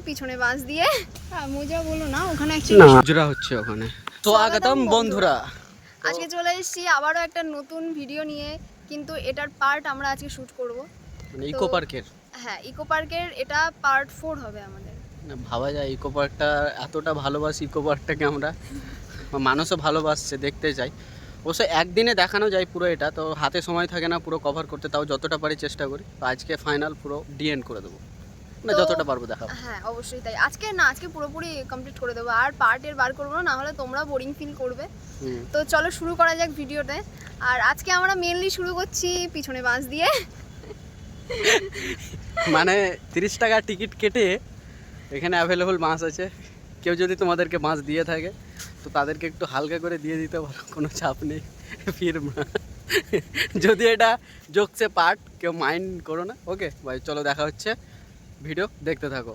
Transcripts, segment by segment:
পিছনে বাস দিয়ে মোজা বলো না, ওখানে অ্যাকচুয়ালি মুজরা হচ্ছে ওখানে। তো আগতম বন্ধুরা, আজকে চলে এসেছি আবারও একটা নতুন ভিডিও নিয়ে, কিন্তু এটার পার্ট আমরা আজকে শুট করব মানে ইকো পার্কের। হ্যাঁ, ইকো পার্কের এটা পার্ট 4 হবে আমাদের। ভাবা যায় ইকো পার্কটা এতটা ভালোবাসি, ইকো পার্কটাকে আমরা, মানুষও ভালোবাসছে, দেখতে চাই। অবশ্য একদিনে দেখানো যায় পুরো এটা, তো হাতে সময় থাকে না পুরো কভার করতে, তাও যতটা পারি চেষ্টা করি। তো আজকে ফাইনাল পুরো ডিএন্ড করে দেবো, না যতটা পারবো দেখাবো। হ্যাঁ অবশ্যই তাই, আজকে পুরোপুরি কমপ্লিট করে দেবো, আর পার্টের বার করবো না, হলে তোমরা বোরিং ফিল করবে। তো চলো শুরু করা যাক ভিডিওতে। আর আজকে আমরা মেনলি শুরু করছি পিছনে বাস দিয়ে। মানে 30 টাকা টিকিট কেটে এখানে অ্যাভেলেবল বাস আছে। কেউ যদি তোমাদেরকে বাস দিয়ে থাকে তো তাদেরকে একটু হালকা করে দিয়ে দিতে পারো, কোনো চাপ নেই। ফির যদি এটা জোকসে পার্ট, কেউ মাইন্ড করো না। ওকে ভাই, চলো দেখা হচ্ছে, ভিডিও দেখতে থাকো।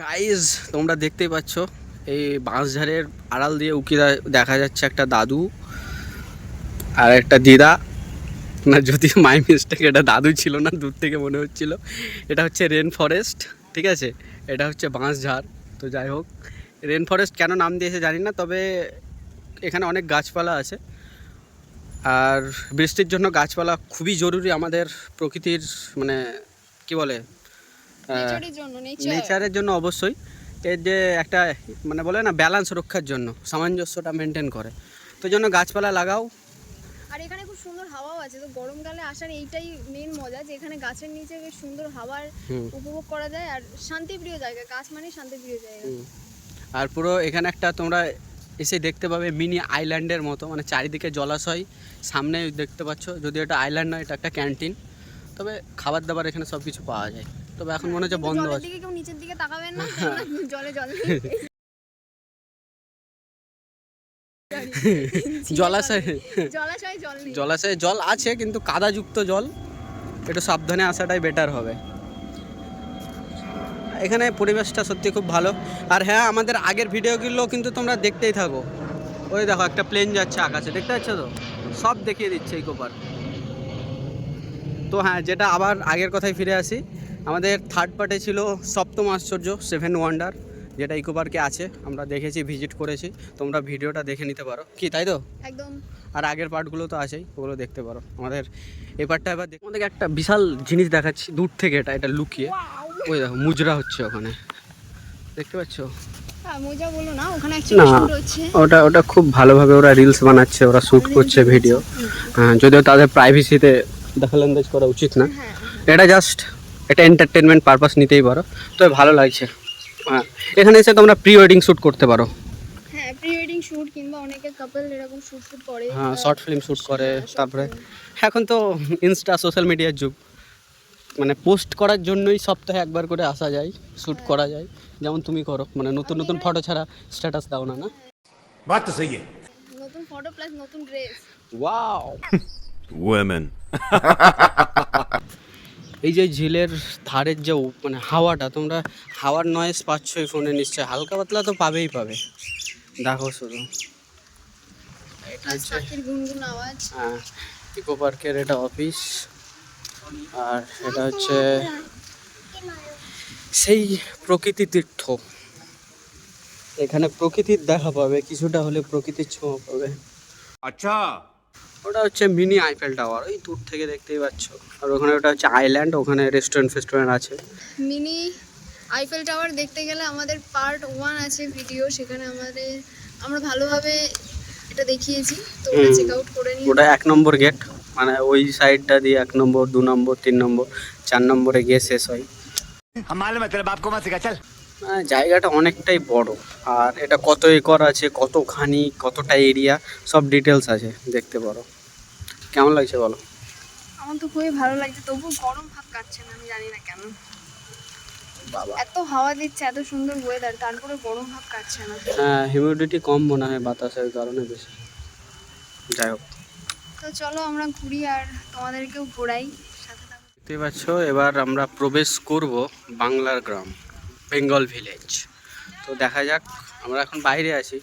গাইজ তোমরা দেখতেই পাচ্ছ এই বাঁশঝাড়ের আড়াল দিয়ে উকিরা দেখা যাচ্ছে একটা দাদু আর একটা দিদা। না, যদি মাই মিস্টেক, এটা দাদু ছিল না, দূর থেকে মনে হচ্ছিল। এটা হচ্ছে রেন ফরেস্ট, ঠিক আছে, এটা হচ্ছে বাঁশঝাড়। তো যাই হোক, রেন ফরেস্ট কেন নাম দিয়েছে জানি না, তবে এখানে অনেক গাছপালা আছে। আর বৃষ্টির জন্য গাছপালা খুবই জরুরি আমাদের প্রকৃতির, মানে কি বলে, নেচারের জন্য অবশ্যই। এর যে একটা মানে বলে না ব্যালেন্স রক্ষার জন্য, সামঞ্জস্যটা মেনটেন করে, তো জন্য গাছপালা লাগাও। আর এখানে খুব সুন্দর হাওয়াও আছে, তো গরমকালে আসার এইটাই মেন মজা, যে এখানে গাছের নিচে বেশ সুন্দর হাওয়ার উপভোগ করা যায়। আর শান্তিপ্রিয় জায়গা, গাছ মানে শান্তিপ্রিয় জায়গা। আর পুরো এখানে একটা তোমরা এসে দেখতে পাবে মিনি আইল্যান্ডের মতো, মানে চারিদিকে জলাশয়, সামনে দেখতে পাচ্ছ। যদি এটা আইল্যান্ড নয়, এটা একটা ক্যান্টিন, তবে খাবার দাবার এখানে সব কিছু পাওয়া যায়। তবে এখন মনে হচ্ছে বন্ধ আছে। কেউ নিচের দিকে তাকাবেন না, জলে জলাশয়ে জল আছে, কিন্তু কাদাযুক্ত জল, একটু সাবধানে আসাটাই বেটার হবে। এখানে পরিবেশটা সত্যি খুব ভালো। আর হ্যাঁ, আমাদের আগের ভিডিওগুলো কিন্তু তোমরা দেখতেই থাকো। ওই দেখো একটা প্লেন যাচ্ছে আকাশে, দেখতে পাচ্ছ তো, সব দেখিয়ে দিচ্ছে ইকো পার্ক। তো হ্যাঁ, যেটা আবার আগের কথায় ফিরে আসি, আমাদের থার্ড পার্টে ছিল সপ্তম আশ্চর্য, 7 ওয়ান্ডার, যেটা ইকো পার্কে আছে। আমরা দেখেছি, ভিজিট করেছি, তোমরা ভিডিওটা দেখে নিতে পারো, কি তাই তো? একদম। আর আগের পার্টগুলো তো আছেই, ওগুলো দেখতে পারো। আমাদের এই পার্টটা এবার তোমাদেরকে একটা বিশাল জিনিস দেখাচ্ছি দূর থেকে, এটা লুকিয়ে। ওই দেখো মুজরা হচ্ছে ওখানে, দেখতে পাচ্ছ? মোজা বলো না, ওখানে অ্যাকচুয়ালি শুট হচ্ছে। ওটা খুব ভালোভাবে ওরা রিলস বানাচ্ছে, ওরা শ্যুট করছে ভিডিও। হ্যাঁ, যদিও তাদের প্রাইভেসিতে দখলআন্দাজ করা উচিত না। এটা জাস্ট এটা এন্টারটেনমেন্ট পারপাস নিতেই পারো। তো ভালো লাগছে। হ্যাঁ, এখানে এসে তোমরা প্রি ওয়েডিং শ্যুট করতে পারো। হ্যাঁ, প্রি ওয়েডিং শ্যুট, কিংবা অনেকে কাপল এরকম শ্যুট করে। হ্যাঁ, শর্ট ফিল্ম শ্যুট করে। তারপরে এখন তো ইনস্টা সোশ্যাল মিডিয়ার যুগ, মানে পোস্ট করার জন্যই সপ্তাহে একবার করে আসা যায়, শ্যুট করা যায়। যেমন তুমি করো, মানে নতুন নতুন ফটো ছাড়া স্ট্যাটাস দাও না। বাত তো সহি है। নতুন ফটো প্লাস নতুন ড্রেস। Wow women. এই যে ঝিলের ধারের যে মানে হাওয়াটা, তোমরা হাওয়ার নয়েজ পাচ্ছ এই ফোনে নিশ্চয়ই, হালকা পাতলা তো পাবেই পাবে। দেখো শুধু এটা হচ্ছে গুনগুন আওয়াজ। হ্যাঁ, ইকো পার্কের এটা অফিস। আর এটা হচ্ছে সেই প্রকৃতি তীর্থ, এখানে প্রকৃতির দেখা পাবে, কিছুটা হলে প্রকৃতির ছোঁয়া পাবে। আচ্ছা, ওটা হচ্ছে মিনি আইফেল টাওয়ার, ওই দূর থেকে দেখতেই পাচ্ছ। আর ওখানে ওটা হচ্ছে আইল্যান্ড, ওখানে রেস্টুরেন্ট আছে। মিনি আইফেল টাওয়ার দেখতে গেলে আমাদের পার্ট 1 আছে ভিডিও, সেখানে আমরা ভালোভাবে এটা দেখিয়েছি, তো ওটা চেক আউট করে নিন। ওটা 1 নম্বর গেট, মানে ওই সাইডটা দিয়ে 1 নম্বর, 2 নম্বর, 3 নম্বর, 4 নম্বরে গিয়ে শেষ হয়। জায়গাটা অনেকটাই বড়, আর এটা কত একর আছে, কতখানি, কতটা এরিয়া, সব ডিটেলস আছে, দেখতে পারো। কেমন লাগছে বলো? আমার তো খুবই ভালো লাগছে, তবু গরম ভাব কাটছে না, আমি জানি না কেন। বাবা, এত হাওয়া দিচ্ছে, এত সুন্দর ওয়েদার, তারপরে গরম ভাব কাটছে না। হ্যাঁ, হিউমিডিটি কম মনে হয়, বাতাসের কারণে বেশি। যাই হোক, তো চলো আমরা ঘুরি আর তোমাদেরকেও ঘোরাই সাথে। দেখতে পাচ্ছ, এবার আমরা প্রবেশ করব বাংলার গ্রাম, বেঙ্গল ভিলেজ। তো দেখা যাক, আমরা এখন বাইরে আছি,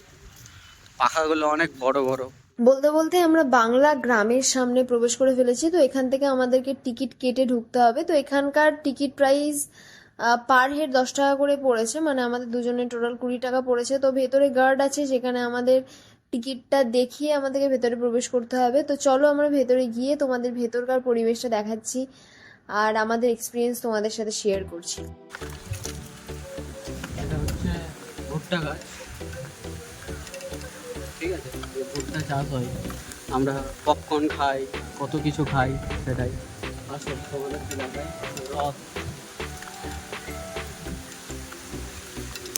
পাখাগুলো অনেক বড় বড়। বলতে বলতে আমরা বাংলা গ্রামের সামনে প্রবেশ করে ফেলেছি। তো এখান থেকে আমাদেরকে টিকিট কেটে ঢুকতে হবে। তো এখানকার টিকিট প্রাইস পার হেড 10 টাকা করে পড়েছে, মানে আমাদের দুজনের টোটাল 20 টাকা পড়েছে। তো ভেতরে গার্ড আছে, সেখানে আমাদের টিকিটটা দেখিয়ে আমাদেরকে ভেতরে প্রবেশ করতে হবে। তো চলো আমরা ভেতরে গিয়ে তোমাদের ভেতরকার পরিবেশটা দেখাচ্ছি আর আমাদের এক্সপিরিয়েন্স তোমাদের সাথে শেয়ার করছি। এটা হচ্ছে ভুট্টা গাছ, ঠিক আছে। এই ভুট্টা চাষ হয়, আমরা পপকর্ন খাই, কত কিছু খাই, সেটাই। আসল তোমাদেরকে দেখাই রথ।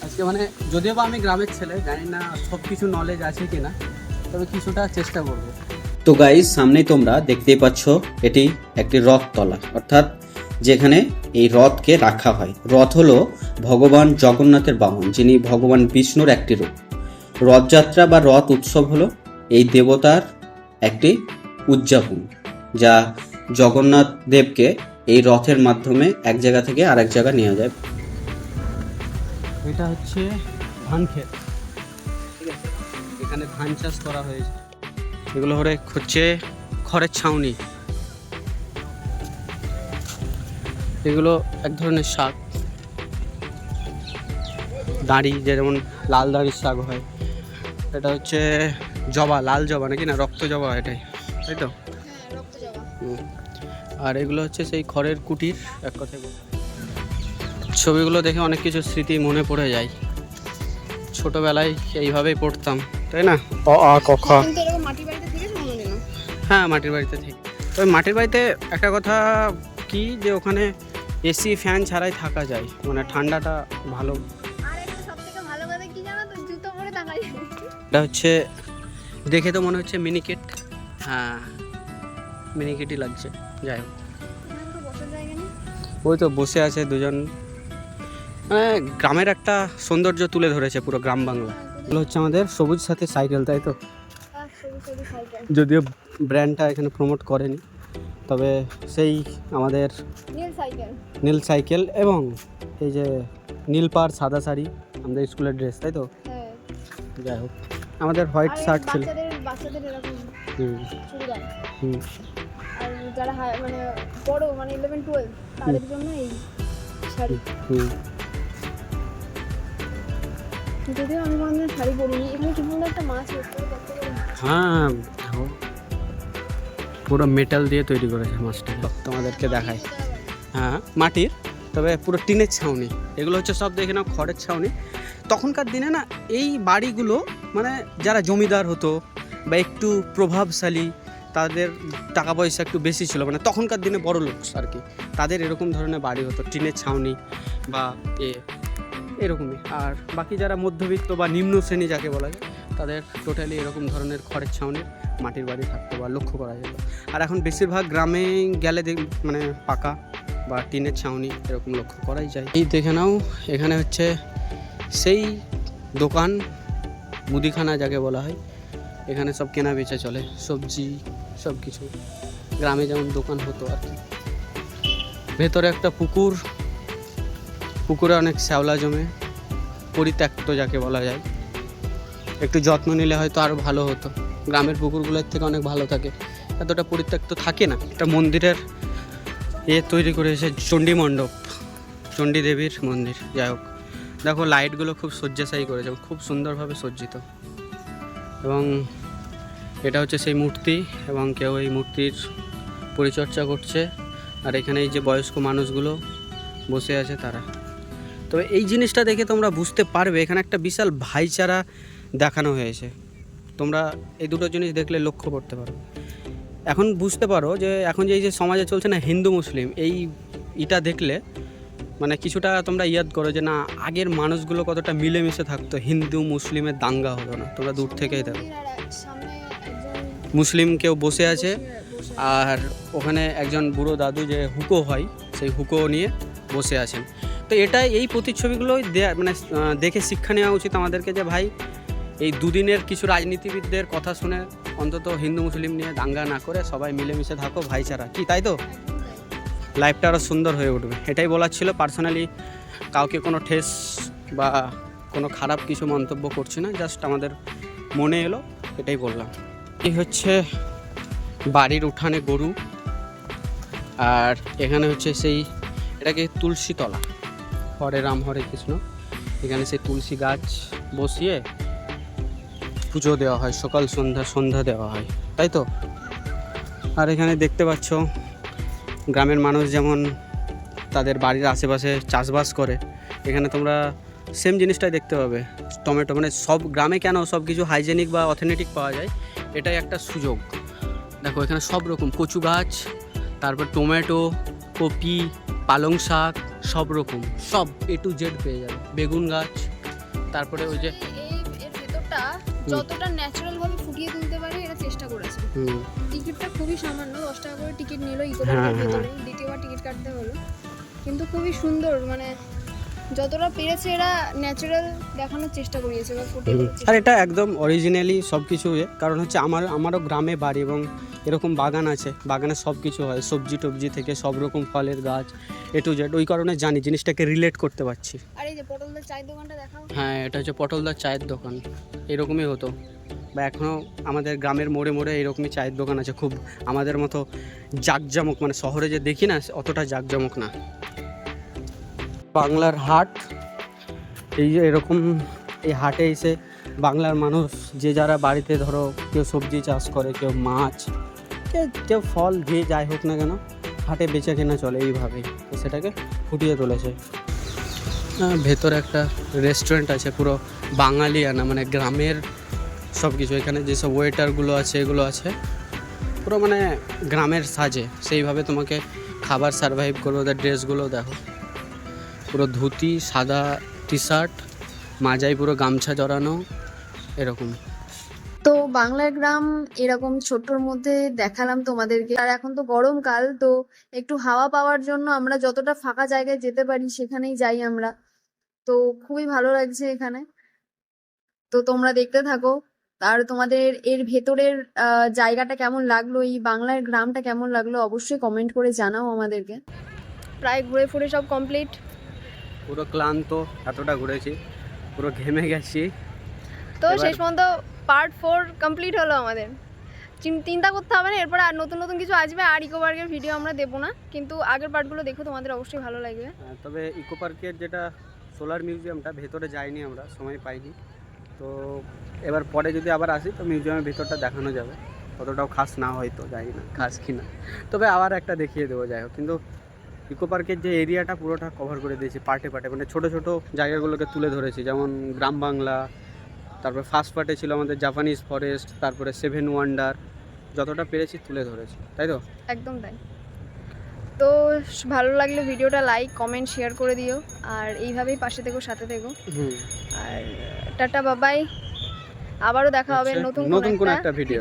আজকে মানে যদিও বা আমি গ্রামের ছেলে, জানি না সব কিছু নলেজ আছে কিনা, তবে কিছুটা চেষ্টা করবো। তো গাইস, সামনেই তোমরা দেখতেই পাচ্ছ এটি একটি রথতলা, অর্থাৎ যেখানে এই রথকে রাখা হয়। রথ হলো ভগবান জগন্নাথের বাহন, যিনি ভগবান বিষ্ণুর একটি রূপ। রথযাত্রা বা রথ উৎসব হলো এই দেবতার একটি উদযাপন, যা জগন্নাথ দেবকে এই রথের মাধ্যমে এক জায়গা থেকে আরেক জায়গা নিয়ে যায়। এটা হচ্ছে ধান ক্ষেত, ঠিক আছে। এখানে ধান চাষ করা হয়েছে। এগুলো হচ্ছে খড়ের ছাউনি। এগুলো এক ধরনের শাক, দাঁড়ি, যেমন লাল দাঁড়ির শাক হয়। এটা হচ্ছে জবা, লাল জবা নাকি না, রক্ত জবা, এটাই, তাই তো। আর এগুলো হচ্ছে সেই খড়ের কুটির, এক কথায়। ছবিগুলো দেখে অনেক কিছু স্মৃতি মনে পড়ে যায়। ছোটবেলায় এইভাবেই পড়তাম, তাই না। অ আ ক খ। হ্যাঁ, মাটির বাড়িতে থেকে। তবে মাটির বাড়িতে একটা কথা কি, যে ওখানে এসি ফ্যান ছাড়াই থাকা যায়, মানে ঠান্ডাটা ভালো। এটা হচ্ছে, দেখে তো মনে হচ্ছে মিনিকেট। হ্যাঁ, মিনিকেটই লাগছে। যাই হোক, ওই তো বসে আছে দুজন, মানে গ্রামের একটা সৌন্দর্য তুলে ধরেছে পুরো গ্রাম বাংলা। এগুলো হচ্ছে আমাদের সবুজ সাথী সাইকেল, তাই তো। যদিও ব্র্যান্ডটা এখানে প্রমোট করেনি, তবে সেই আমাদের নীল সাইকেল এবং এই যে নীল পাড় সাদা শাড়ি, আমাদের স্কুলের ড্রেস, তাই তো। যাই হোক, আমাদের হোয়াইট শার্ট ছিল। হুম। আর যারা মানে বড়, মানে 11-12 তাদের জন্য এই শাড়ি। যদিও আমি কোনোদিন শাড়ি পরিনি। এখানে কি সুন্দর একটা মাছ হচ্ছে। হ্যাঁ, পুরো মেটাল দিয়ে তৈরি করেছে মাছটা, তোমাদেরকে দেখায়। হ্যাঁ, মাটির, তবে পুরো টিনের ছাউনি। এগুলো হচ্ছে সব দেখে নাও খড়ের ছাউনি। তখনকার দিনে না এই বাড়িগুলো, মানে যারা জমিদার হতো বা একটু প্রভাবশালী, তাদের টাকা পয়সা একটু বেশি ছিল, মানে তখনকার দিনে বড় লোক আর কি, তাদের এরকম ধরনের বাড়ি হতো, টিনের ছাউনি বা এরকমই। আর বাকি যারা মধ্যবিত্ত বা নিম্ন শ্রেণী যাকে বলা যায়, তাদের টোটালি এরকম ধরনের খড়ের ছাউনির মাটির বাড়ি থাকতো বা লক্ষ্য করা যেত। আর এখন বেশিরভাগ গ্রামে গেলে মানে পাকা বা টিনের ছাউনি এরকম লক্ষ্য করাই যায়। এই দেখে নাও, এখানে হচ্ছে সেই দোকান, মুদিখানা যাকে বলা হয়। এখানে সব কেনা বেচা চলে, সবজি, সব কিছু। গ্রামে যেমন দোকান হতো আর কি। ভেতরে একটা পুকুর, পুকুরে অনেক শ্যাওলা জমে, পরিত্যক্ত যাকে বলা যায়। একটু যত্ন নিলে হয়তো আরও ভালো হতো। গ্রামের পুকুরগুলোর থেকে অনেক ভালো থাকে, এতটা পরিত্যক্ত থাকে না। একটা মন্দিরের তৈরি করেছে, চণ্ডী মণ্ডপ, চণ্ডী দেবীর মন্দির। যাই হোক, দেখো লাইটগুলো খুব শয্যাশায়ী করেছে, খুব সুন্দরভাবে সজ্জিত। এবং এটা হচ্ছে সেই মূর্তি, এবং কেউ এই মূর্তির পরিচর্যা করছে। আর এখানে এই যে বয়স্ক মানুষগুলো বসে আছে তারা। তবে এই জিনিসটা দেখে তোমরা বুঝতে পারবে এখানে একটা বিশাল ভাইচারা দেখানো হয়েছে। তোমরা এই দুটো জিনিস দেখলে লক্ষ্য করতে পারো। এখন বুঝতে পারো যে এখন যে এই যে সমাজে চলছে না হিন্দু মুসলিম, এইটা দেখলে মানে কিছুটা তোমরা ইয়াদ করো যে না, আগের মানুষগুলো কতটা মিলেমিশে থাকতো, হিন্দু মুসলিমের দাঙ্গা হলো না। তোমরা দূর থেকেই দেখো, মুসলিম কেউ বসে আছে, আর ওখানে একজন বুড়ো দাদু যে হুকো হয়, সেই হুকো নিয়ে বসে আছেন। তো এই প্রতিচ্ছবিগুলোই মানে দেখে শিক্ষা নেওয়া উচিত আমাদেরকে, যে ভাই এই দুদিনের কিছু রাজনীতিবিদদের কথা শুনে অন্তত হিন্দু মুসলিম নিয়ে দাঙ্গা না করে সবাই মিলেমিশে থাকো, ভাইচারা কি, তাই তো লাইফটা আরও সুন্দর হয়ে উঠবে। এটাই বলার ছিল। পার্সোনালি কাউকে কোনো ঠেস বা কোনো খারাপ কিছু মন্তব্য করছি না, জাস্ট আমাদের মনে এলো এটাই বললাম। এই হচ্ছে বাড়ির উঠানে গরু, আর এখানে হচ্ছে সেই এটাকে তুলসী তলা, হরে রাম হরে কৃষ্ণ। এখানে সেই তুলসী গাছ বসিয়ে পুজো দেওয়া হয়, সকাল সন্ধ্যা দেওয়া হয়, তাই তো। আর এখানে দেখতে পাচ্ছ গ্রামের মানুষ যেমন তাদের বাড়ির আশেপাশে চাষবাস করে, এখানে তোমরা সেম জিনিসটাই দেখতে পাবে। টমেটো, মানে সব গ্রামে কেন সব কিছু হাইজেনিক বা অথেন্টিক পাওয়া যায়, এটাই একটা সুযোগ। দেখো এখানে সব রকম কচু গাছ, তারপর টমেটো, কপি, পালং শাক, সব রকম সব A to Z পেয়ে যাবে। বেগুন গাছ, তারপরে ওই যে এর ভেতরটা যতটা ন্যাচারাল ভাবে ফুটিয়ে তুলতে পারে এরা চেষ্টা করেছে। টিকিটটা খুবই সামান্য, 10 টাকা করে টিকিট নিল ইকো পার্কের ভেতরে, দ্বিতীয়বার টিকিট কাটতে হলো, কিন্তু খুবই সুন্দর, মানে যতটা পেরেছে এরা ন্যাচারাল দেখানোর চেষ্টা করিয়েছে বা ফুটিয়ে তুলেছে। আর এটা একদম অরিজিনালি সব কিছু, কারণ হচ্ছে আমারও গ্রামে বাড়ি এবং এরকম বাগান আছে, বাগানে সব কিছু হয়, সবজি টবজি থেকে সব রকম ফলের গাছ A to Z, ওই কারণে জানি, জিনিসটাকে রিলেট করতে পারছি। আর এই যে পটলদার চায়ের দোকানটা দেখাও। হ্যাঁ, এটা হচ্ছে পটলদার চায়ের দোকান, এরকমই হতো, বা এখনও আমাদের গ্রামের মোড়ে মোড়ে এরকমই চায়ের দোকান আছে, খুব আমাদের মতো জাঁকজমক, মানে শহরে যে দেখি না অতটা জাঁকজমক না। বাংলার হাট, এই যে এরকম এই হাটে এসে বাংলার মানুষ যে যারা বাড়িতে ধরো কেউ সবজি চাষ করে, কেউ মাছ, কেউ ফল, যে যাই হোক না কেন হাটে বেচে কেনা চলে এইভাবেই, তো সেটাকে ফুটিয়ে তুলেছে। ভেতরে একটা রেস্টুরেন্ট আছে পুরো বাঙালিয়ানা, মানে গ্রামের সব কিছু, এখানে যেসব ওয়েটারগুলো আছে এগুলো আছে পুরো মানে গ্রামের সাজে, সেইভাবে তোমাকে খাবার সার্ভাইভ করবে। ওদের ড্রেসগুলো দেখো, পুরো ধুতি, সাদা টি শার্ট, মাজায় পুরো গামছা জড়ানো, এরকম। তো বাংলার গ্রাম এরকম ছোট্টর মধ্যে দেখালাম তোমাদেরকে। আর এখন তো গরমকাল, তো একটু হাওয়া পাওয়ার জন্য আমরা যতটা ফাঁকা জায়গায় যেতে পারি সেখানেই যাই আমরা। তো খুবই ভালো লাগছে এখানে, তো তোমরা দেখতে থাকো। আর তোমাদের এর ভেতরের জায়গাটা কেমন লাগলো, এই বাংলার গ্রামটা কেমন লাগলো অবশ্যই কমেন্ট করে জানাও আমাদেরকে। প্রায় ঘুরে ফুরে সব কমপ্লিট। পুরো ক্লান্ত, এতটা ঘুরেছি, পুরো ঘেমে গেছি। তো শেষ পর্যন্ত পার্ট 4 কমপ্লিট হলো আমাদের। চিন্তা করতে হবে না, এরপর আর নতুন নতুন কিছু আসবে। আর ইকো পার্কের ভিডিও আমরা দেবো না, কিন্তু আগের পার্টগুলো দেখো, তোমাদের অবশ্যই ভালো লাগবে। তবে ইকো পার্কের যেটা সোলার মিউজিয়ামটা, ভেতরে যাইনি আমরা, সময় পাইনি, তো এবার পরে যদি আবার আসি তো মিউজিয়ামের ভেতরটা দেখানো যাবে, অতটাও খাস না হয়তো, জানি না খাস কি না, তবে আবার একটা দেখিয়ে দেবো, যাই হোক। কিন্তু ইকো পার্কের যে এরিয়াটা পুরোটা কভার করে দিয়েছি পার্টে পার্টে, মানে ছোটো ছোটো জায়গাগুলোকে তুলে ধরেছি, যেমন গ্রাম বাংলা, তারপরে ফার্স্ট পার্টে ছিল আমাদের জাপানিজ ফরেস্ট, তারপরে 7 ওয়ান্ডার, যতটা পেরেছি তুলে ধরেছি, তাই তো? একদম তাই। তো ভালো লাগলে ভিডিওটা লাইক কমেন্ট শেয়ার করে দিও, আর এইভাবেই পাশে থেকো, সাথে থেকো। আর টাটা বাবাই, আবারও দেখা হবে নতুন কোনো একটা ভিডিও।